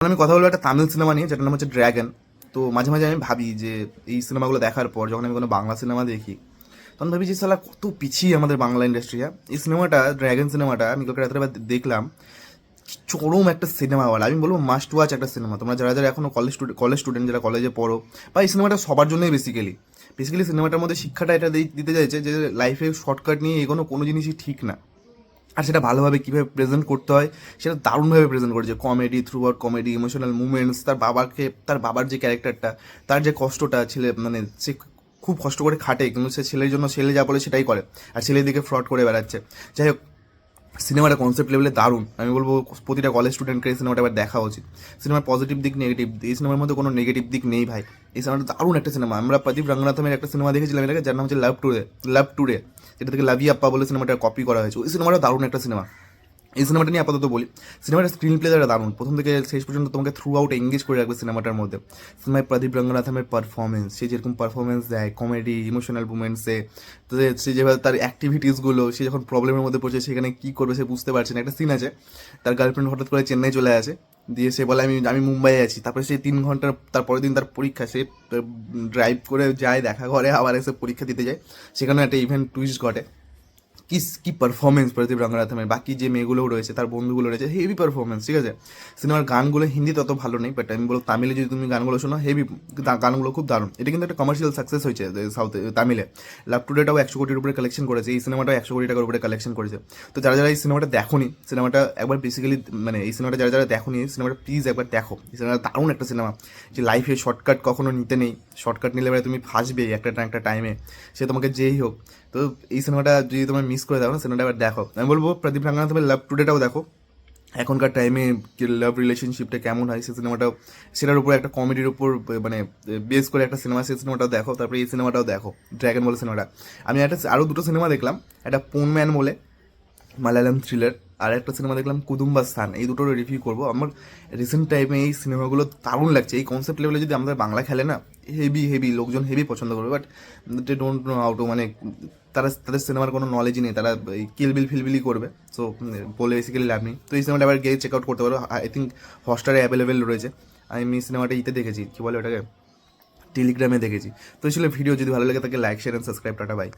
আমি কথা বলবো একটা তামিল সিনেমা নিয়ে, যেটার নাম হচ্ছে ড্র্যাগন। তো মাঝে মাঝে আমি ভাবি যে এই সিনেমাগুলো দেখার পর যখন আমি কোনো বাংলা সিনেমা দেখি, তখন ভাবি যে সালা কত পিছিয়ে আমাদের বাংলা ইন্ডাস্ট্রি। এই সিনেমাটা, ড্র্যাগন সিনেমাটা আমি কালকে রাত্রে আবার দেখলাম। চরম একটা সিনেমা বলা, আমি বলবো মাস্ট ওয়াচ একটা সিনেমা। তোমরা যারা যারা এখনো কলেজ স্টুডেন্ট, যারা কলেজে পড়ো, বা এই সিনেমাটা সবার জন্যই বেসিক্যালি সিনেমাটার মধ্যে শিক্ষাটা এটা দিতে চাইছে যে লাইফে শর্টকাট নিয়ে এগোনো কোনো জিনিসই ঠিক না, আর সেটা ভালোভাবে কীভাবে প্রেজেন্ট করতে হয় সেটা দারুণভাবে প্রেজেন্ট করেছে। Comedy, through out comedy, emotional movements, তার বাবার যে ক্যারেক্টারটা, তার যে কষ্টটা, ছেলে মানে সে খুব কষ্ট করে খাটে, কিন্তু সে ছেলের জন্য ছেলে যা বলে সেটাই করে, আর ছেলের দিকে ফ্রড করে বেড়াচ্ছে। যাই হোক, সিনেমাটা কনসেপ্ট লেভেলে দারুণ। আমি বলবো প্রতিটা কলেজ স্টুডেন্টকে এই সিনেমাটা আবার দেখা উচিত। সিনেমার পজিটিভ দিক, নেগেটিভ দিক, এই সিনেমার মধ্যে কোনো নেগেটিভ দিক নেই ভাই। এই সিনেমাটা দারুণ একটা সিনেমা। আমরা প্রদীপ রঙ্গনাথমের একটা সিনেমা দেখেছিলাম এটাকে, যার নাম হচ্ছে লাভ টুডে, যেটা থেকে লাভি আপ্পা বলে সিনেমাটা কপি করা হয়েছে। ওই সিনেমাটা দারুণ একটা সিনেমা। এই সিনেমাটা নিয়ে আপাতত বলি, সিনেমাটার স্ক্রিন প্লেটা দারুণ, প্রথম থেকে শেষ পর্যন্ত তোমাকে থ্রু আউট এঙ্গেজ করে রাখবে সিনেমাটার মধ্যে। সিনেমায় প্রদীপ রঙ্গনাথমের পারফরমেন্স, সে যেরকম পারফরমেন্স দেয় কমেডি ইমোশনাল মুমেন্টসে, তো সে যেভাবে তার অ্যাক্টিভিটিসগুলো, সে যখন প্রবলেমের মধ্যে পড়ছে সেখানে কী করবে সে বুঝতে পারছে না। একটা সিন আছে, তার গার্লফ্রেন্ড হঠাৎ করে চেন্নাই চলে আসে, দিয়ে সে বলে আমি আমি মুম্বাইয়ে আছি। তারপরে সে 3 ঘন্টার, তার পরের দিন তার পরীক্ষা, সে ড্রাইভ করে যায়, দেখা করে, আবার এসে পরীক্ষা দিতে যায়। সেখানে একটা ইভেন্ট টুইস্ট ঘটে। কি কি পারফরমেন্স প্রদীপ রঙ্গনাথমের, বাকি যে মেয়েগুলোও রয়েছে, তার বন্ধুগুলো রয়েছে, হেভি পারফরমেন্স, ঠিক আছে। সিনেমার গানগুলো হিন্দি তত ভালো নেই, বাট আমি বলবো তামিলে যদি তুমি গানগুলো শোনো, হেভি গানগুলো খুব দারুণ। এটা কিন্তু একটা কমার্শিয়াল সাকসেস হয়েছে সাউথে, তামিলে। লাভ টুডেটাও 100 কোটির উপরে কালেকশন করেছে, এই সিনেমাটাও 100 কোটি টাকার উপরে কালেকশন করেছে। তো যারা যারা এই সিনেমাটা দেখোনি, সিনেমাটা একবার বেসিক্যালি, মানে এই সিনেমাটা যারা যারা দেখোনি, সিনেমাটা প্লিজ একবার দেখো। এই সিনেমাটা দারুণ একটা সিনেমা, যে লাইফে শর্টকাট কখনো নিতে নেই। শর্টকাট নিলে এবারে তুমি ফাঁসবে একটা টাইমে, সে তোমাকে যেই হোক। তো এই সিনেমাটা যদি তোমার মিস করে দাও না, সিনেমাটা এবার দেখো। আমি বলবো প্রদীপ রঙ্গনাথমের লাভ টুডেটাও দেখো। এখনকার টাইমে লাভ রিলেশনশিপটা কেমন হয় সেই সিনেমাটাও, সেটার উপর একটা কমেডির উপর মানে বেস করে একটা সিনেমা, সেই সিনেমাটাও দেখো। তারপরে এই সিনেমাটাও দেখো, ড্র্যাগন বলে সিনেমাটা। আমি একটা আরও দুটো সিনেমা দেখলাম, একটা পোনম্যান বলে মালায়ালাম থ্রিলার, আর একটা সিনেমা দেখলাম কুদুম্বাস্তান। এই দুটোর রিভিউ করবো। আমার রিসেন্ট টাইমে এই সিনেমাগুলো দারুণ লাগছে। এই কনসেপ্ট লেভেলে যদি আমাদের বাংলা খেলে না, হেভি লোকজন হেভি পছন্দ করবে। But they don't know how to, মানে তাদের সিনেমার কোনো নলেজই নেই, তারা এই কিলবিল ফিলবিলই করবে। সো বলে বেসিক্যালি লাভ নেই। তো এই সিনেমাটা আবার গিয়ে চেক আউট করতে পারো। আই থিঙ্ক হটস্টারে অ্যাভেলেবেল রয়েছে। আমি সিনেমাটা ইতে দেখেছি, কী বলে ওটাকে, টেলিগ্রামে দেখেছি। তো এই ছিল ভিডিও। যদি ভালো লাগে তাকে like share and subscribe. Tata bye.